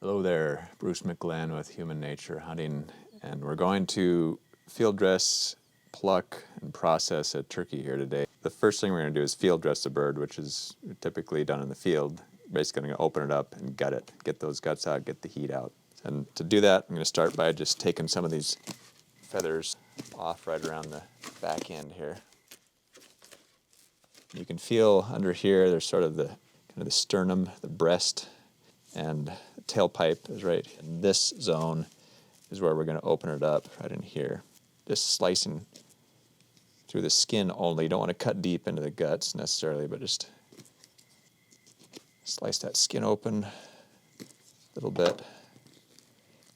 Hello there, Bruce McGlenn with Human Nature Hunting, and we're going to field dress, pluck, and process a turkey here today. The first thing we're going to do is field dress the bird, which is typically done in the field. Basically, I'm going to open it up and gut it, get those guts out, get the heat out. And to do that, I'm going to start by just taking some of these feathers off right around the back end here. You can feel under here, there's sort of the sternum, the breast, and the tailpipe is right in this zone is where we're going to open it up, right in here. Just slicing through the skin only. You don't want to cut deep into the guts necessarily, but just slice that skin open a little bit.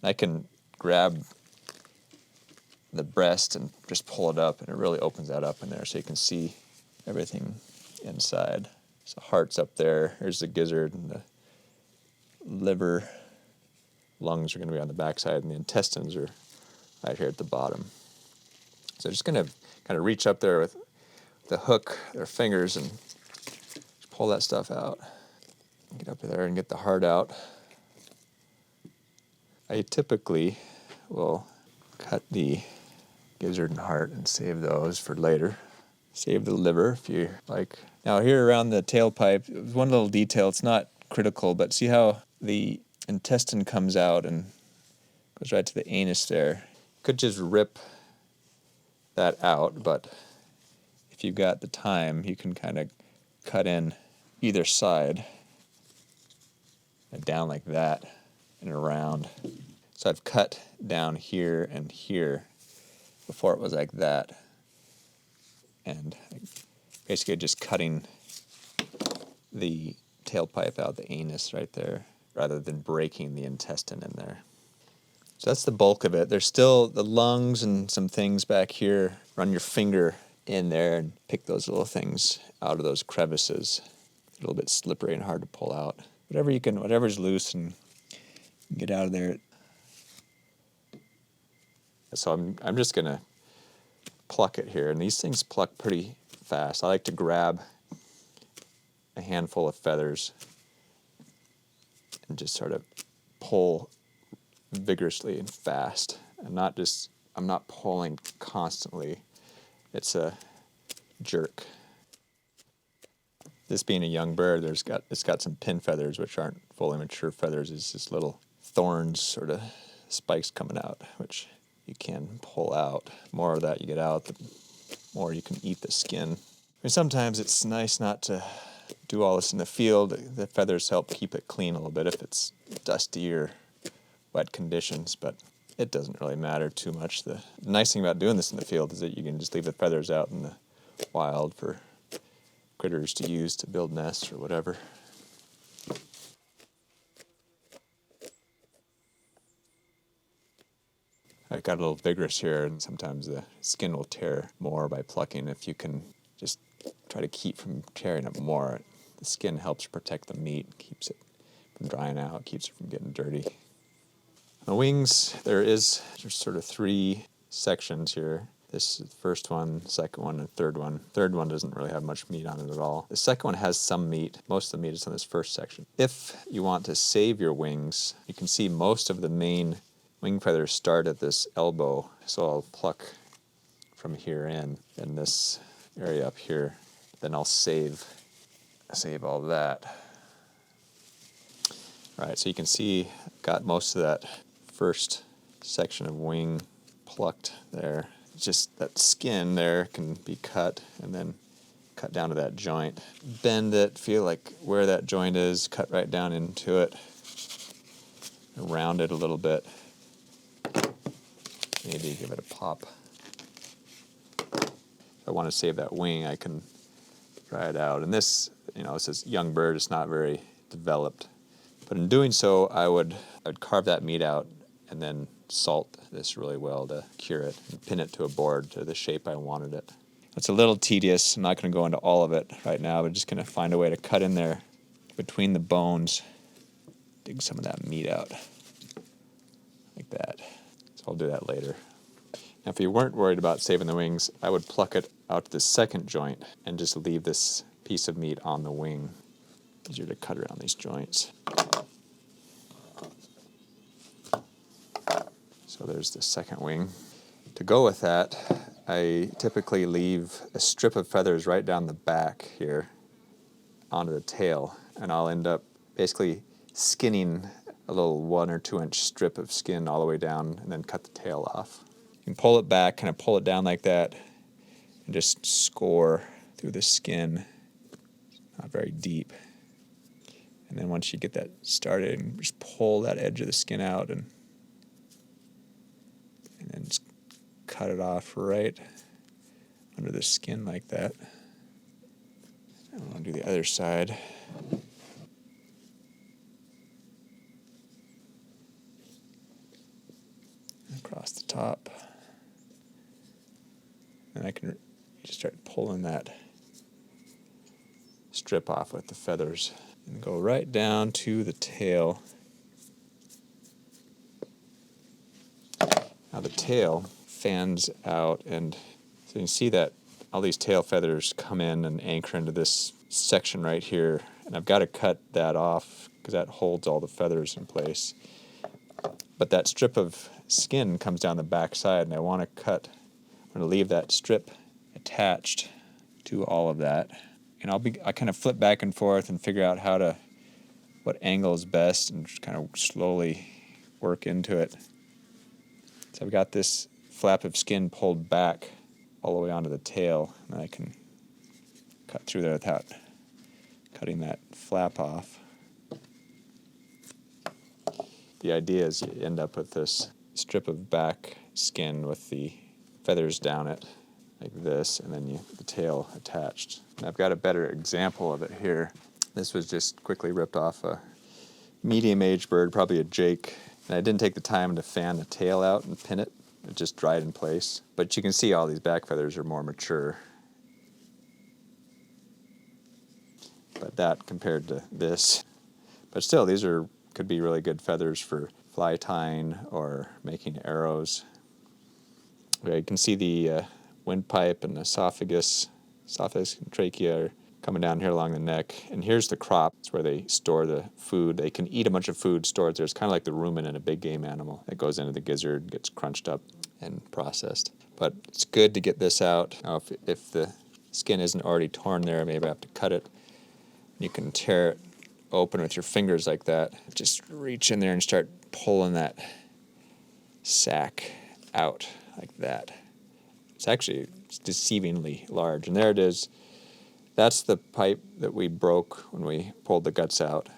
And I can grab the breast and just pull it up, and it really opens that up in there so you can see everything inside. So heart's up there. Here's the gizzard and the liver. Lungs are going to be on the backside, and the intestines are right here at the bottom. So just going to kind of reach up there with the hook, their fingers, and just pull that stuff out. Get up there and get the heart out. I typically will cut the gizzard and heart and save those for later. Save the liver if you like. Now here around the tailpipe, one little detail, it's not critical, but see how the intestine comes out and goes right to the anus there. Could just rip that out, but if you've got the time, you can kind of cut in either side, down like that and around. So I've cut down here and here. Before it was like that. And basically just cutting the tailpipe out, the anus right there, rather than breaking the intestine in there. So that's the bulk of it. There's still the lungs and some things back here. Run your finger in there and pick those little things out of those crevices. A little bit slippery and hard to pull out. Whatever's loose and get out of there. So I'm just going to pluck it here, and these things pluck pretty fast. I like to grab a handful of feathers and just sort of pull vigorously and fast. I'm not pulling constantly. It's a jerk. This being a young bird, it's got some pin feathers, which aren't fully mature feathers. It's just little thorns, sort of spikes coming out, which you can pull out. The more of that you get out, the more you can eat the skin. I mean, sometimes it's nice not to do all this in the field. The feathers help keep it clean a little bit if it's dusty or wet conditions, but it doesn't really matter too much. The nice thing about doing this in the field is that you can just leave the feathers out in the wild for critters to use to build nests or whatever. I got a little vigorous here, and sometimes the skin will tear more by plucking. If you can just try to keep from tearing it more, the skin helps protect the meat, keeps it from drying out, keeps it from getting dirty. The wings, there's sort of three sections here. This is the first one, second one, and third one. Third one doesn't really have much meat on it at all. The second one has some meat. Most of the meat is on this first section. If you want to save your wings, you can see most of the main wing feathers start at this elbow, so I'll pluck from here in this area up here. Then I'll save all that. All right, so you can see I've got most of that first section of wing plucked there. Just that skin there can be cut and then cut down to that joint. Bend it, feel like where that joint is, cut right down into it, round it a little bit. Maybe give it a pop. If I want to save that wing, I can dry it out. And this, it's this young bird, it's not very developed. But in doing so, I'd carve that meat out and then salt this really well to cure it and pin it to a board to the shape I wanted it. It's a little tedious. I'm not going to go into all of it right now, but just going to find a way to cut in there between the bones, dig some of that meat out like that. So I'll do that later. Now, if you weren't worried about saving the wings, I would pluck it out to the second joint and just leave this piece of meat on the wing. Easier to cut around these joints. So there's the second wing. To go with that, I typically leave a strip of feathers right down the back here onto the tail, and I'll end up basically skinning a little 1 or 2 inch strip of skin all the way down and then cut the tail off. You can pull it back, kind of pull it down like that, and just score through the skin, not very deep. And then once you get that started, just pull that edge of the skin out and then just cut it off right under the skin like that. I'm going to do the other side. Across the top. And I can just start pulling that strip off with the feathers and go right down to the tail. Now the tail fans out, and so you can see that all these tail feathers come in and anchor into this section right here, and I've got to cut that off because that holds all the feathers in place. But that strip of skin comes down the back side, and I'm going to leave that strip attached to all of that. And I kind of flip back and forth and figure out what angle is best and just kind of slowly work into it. So I've got this flap of skin pulled back all the way onto the tail, and I can cut through there without cutting that flap off. The idea is you end up with this strip of back skin with the feathers down it like this, and then the tail attached. And I've got a better example of it here. This was just quickly ripped off a medium-aged bird, probably a jake, and I didn't take the time to fan the tail out and pin it. It just dried in place. But you can see all these back feathers are more mature. But that compared to this. But still, these could be really good feathers for fly tying or making arrows. Okay, you can see the windpipe and the esophagus and trachea are coming down here along the neck. And here's the crop. It's where they store the food. They can eat a bunch of food stored there. It's kind of like the rumen in a big game animal. It goes into the gizzard, gets crunched up and processed. But it's good to get this out. Now, if the skin isn't already torn there, maybe I have to cut it. You can tear it open with your fingers like that. Just reach in there and start pulling that sack out like that. It's deceivingly large. And there it is. That's the pipe that we broke when we pulled the guts out.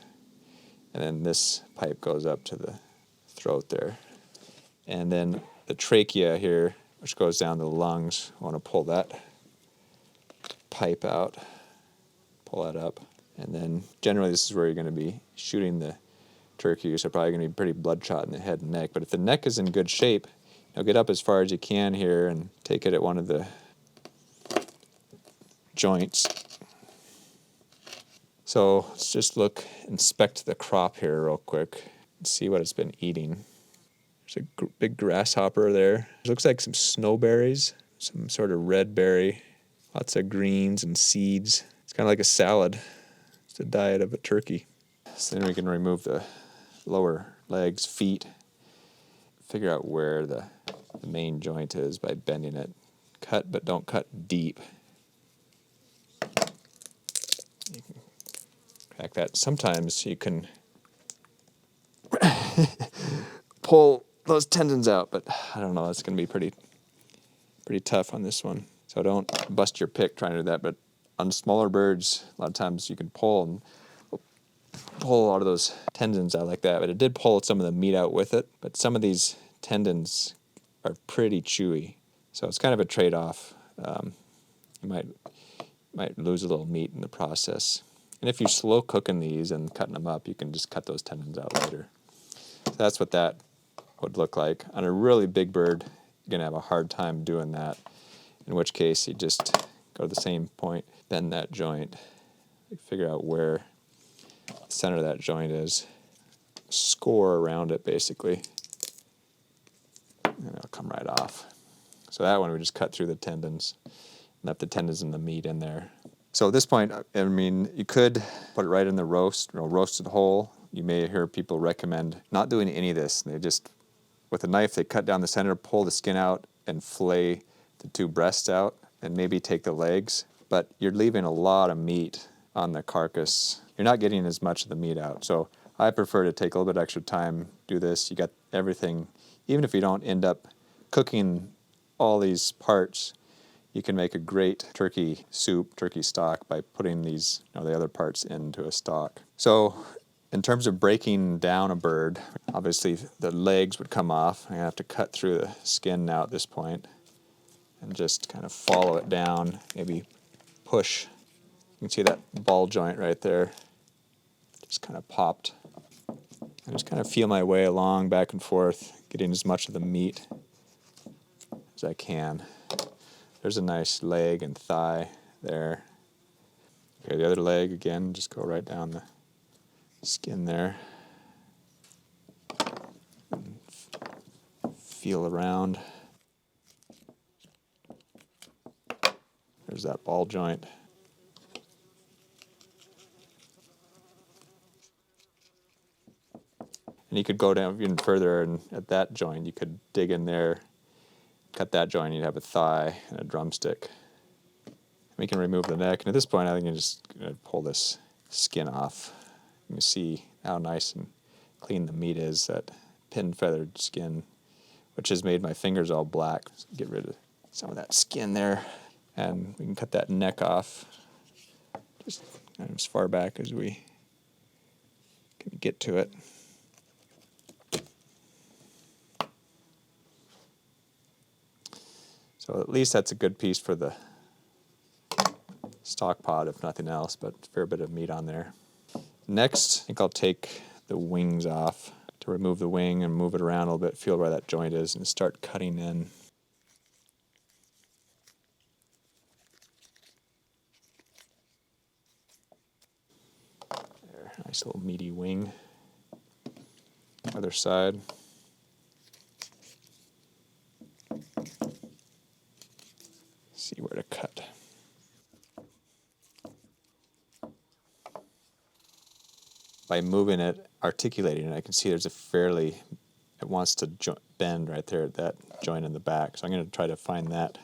And then this pipe goes up to the throat there. And then the trachea here, which goes down to the lungs, I want to pull that pipe out, pull that up. And then generally this is where you're going to be shooting the turkey, so probably going to be pretty bloodshot in the head and neck. But if the neck is in good shape, get up as far as you can here and take it at one of the joints. So let's just inspect the crop here real quick and see what it's been eating. There's a big grasshopper there. It looks like some snowberries, some sort of red berry, lots of greens and seeds. It's kind of like a salad. It's the diet of a turkey. So then we can remove the lower legs, feet, figure out where the main joint is by bending it. Cut, but don't cut deep. You can crack that. Sometimes you can pull those tendons out, but I don't know, that's going to be pretty tough on this one. So don't bust your pick trying to do that, but on smaller birds, a lot of times you can pull a lot of those tendons out like that, but it did pull some of the meat out with it, but some of these tendons are pretty chewy, so it's kind of a trade-off. You might lose a little meat in the process. And if you're slow cooking these and cutting them up, you can just cut those tendons out later. So that's what that would look like. On a really big bird, you're going to have a hard time doing that, in which case you just go to the same point, bend that joint, figure out where the center of that joint is, score around it basically, and it'll come right off. So that one we just cut through the tendons, left the tendons and the meat in there. So at this point, I mean, you could put it right in the roasted whole. You may hear people recommend not doing any of this. They just with a knife, they cut down the center, pull the skin out, and flay the two breasts out, and maybe take the legs. But you're leaving a lot of meat on the carcass. You're not getting as much of the meat out. So I prefer to take a little bit extra time, do this. You got everything. Even if you don't end up cooking all these parts, you can make a great turkey soup, turkey stock, by putting these, the other parts into a stock. So in terms of breaking down a bird, obviously the legs would come off. I'm going to have to cut through the skin now at this point and just kind of follow it down, maybe push. You can see that ball joint right there. Just kind of popped. I just kind of feel my way along back and forth, getting as much of the meat as I can. There's a nice leg and thigh there. Okay, the other leg again, just go right down the skin there. And feel around. There's that ball joint. And you could go down even further, and at that joint, you could dig in there, cut that joint, you'd have a thigh and a drumstick. We can remove the neck, and at this point, I think I'm just going to pull this skin off. You can see how nice and clean the meat is, that pin-feathered skin, which has made my fingers all black. So get rid of some of that skin there, and we can cut that neck off just kind of as far back as we can get to it. So at least that's a good piece for the stock pot, if nothing else, but a fair bit of meat on there. Next, I think I'll take the wings off to remove the wing and move it around a little bit, feel where that joint is, and start cutting in. There, nice little meaty wing. Other side. See where to cut. By moving it, articulating it, I can see there's it wants to bend right there at that joint in the back. So I'm going to try to find that.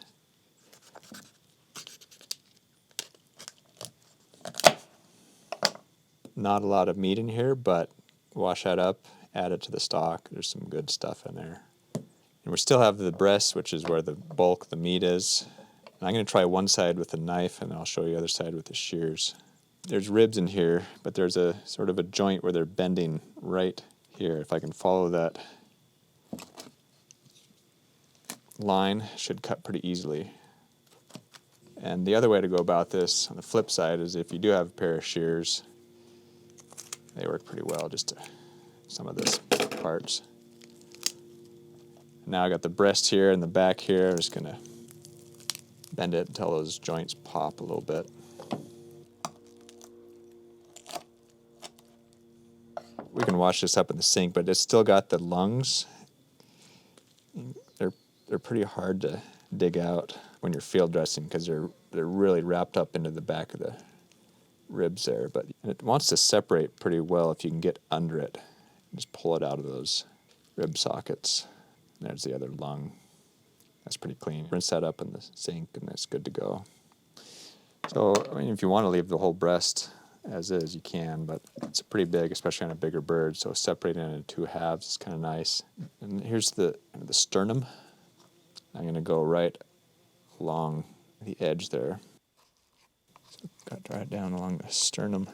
Not a lot of meat in here, but wash that up, add it to the stock. There's some good stuff in there. And we still have the breast, which is where the bulk of the meat is. And I'm going to try one side with a knife, and I'll show you the other side with the shears. There's ribs in here, but there's a sort of a joint where they're bending right here. If I can follow that line, should cut pretty easily. And the other way to go about this, on the flip side, is if you do have a pair of shears, they work pretty well, just to some of this parts. Now I got the breast here and the back here. I'm just going to bend it until those joints pop a little bit. We can wash this up in the sink, but it's still got the lungs. They're pretty hard to dig out when you're field dressing because they're really wrapped up into the back of the ribs there. But it wants to separate pretty well if you can get under it. Just pull it out of those rib sockets. There's the other lung. That's pretty clean. Rinse that up in the sink, and that's good to go. So, if you want to leave the whole breast as is, you can, but it's pretty big, especially on a bigger bird, so separating it into two halves is kind of nice. And here's the sternum. I'm going to go right along the edge there. So got to draw it down along the sternum.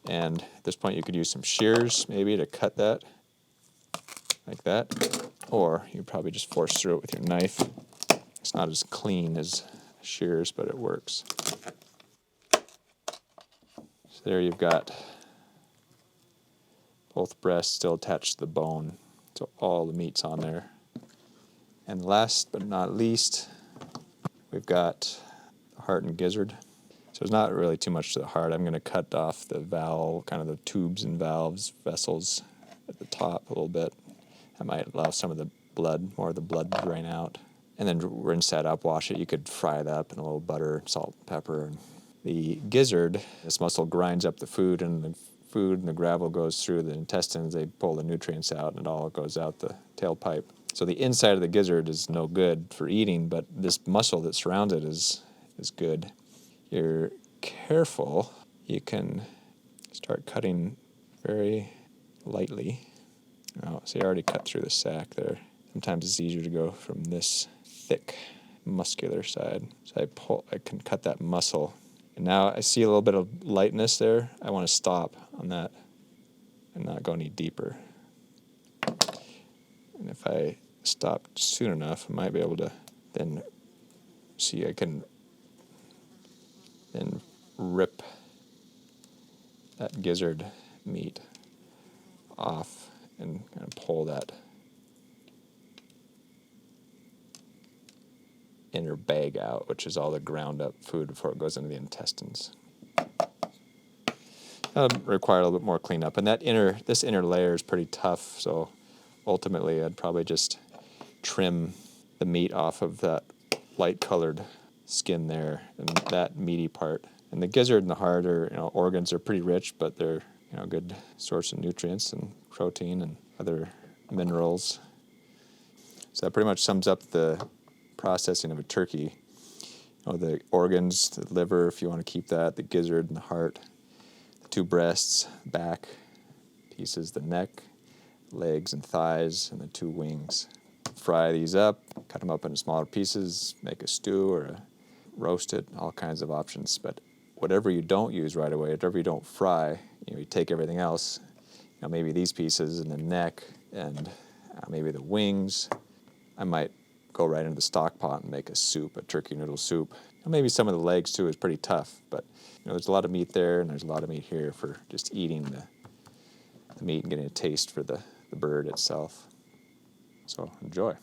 And at this point, you could use some shears, maybe, to cut that, like that. Or you probably just force through it with your knife. It's not as clean as shears, but it works. So there you've got both breasts still attached to the bone. So all the meat's on there. And last but not least, we've got the heart and gizzard. So there's not really too much to the heart. I'm going to cut off the valve, kind of the tubes and valves, vessels at the top a little bit. That might allow some of the blood, more of the blood to drain out. And then rinse that up, wash it. You could fry that up in a little butter, salt, pepper. The gizzard, this muscle grinds up the food and food and the gravel goes through the intestines, they pull the nutrients out, and it all goes out the tailpipe. So the inside of the gizzard is no good for eating, but this muscle that surrounds it is good. You're careful, you can start cutting very lightly. Oh, see, I already cut through the sac there. Sometimes it's easier to go from this thick, muscular side. So I can cut that muscle. And now I see a little bit of lightness there. I want to stop on that and not go any deeper. And if I stop soon enough, I might be able to then see I can then rip that gizzard meat off and kind of pull that inner bag out, which is all the ground up food before it goes into the intestines. That'll require a little bit more cleanup. And this inner layer is pretty tough, so ultimately I'd probably just trim the meat off of that light-colored skin there and that meaty part. And the gizzard and the heart organs are pretty rich, but they're a good source of nutrients and protein and other minerals. So that pretty much sums up the processing of a turkey. The organs, the liver, if you want to keep that, the gizzard and the heart, the two breasts, back pieces, the neck, legs and thighs, and the two wings. Fry these up, cut them up into smaller pieces, make a stew or roast it, all kinds of options. But whatever you don't use right away, whatever you don't fry, you take everything else, maybe these pieces and the neck and maybe the wings. I might go right into the stock pot and make a soup, a turkey noodle soup. Maybe some of the legs too is pretty tough, but there's a lot of meat there and there's a lot of meat here for just eating the meat and getting a taste for the bird itself. So enjoy.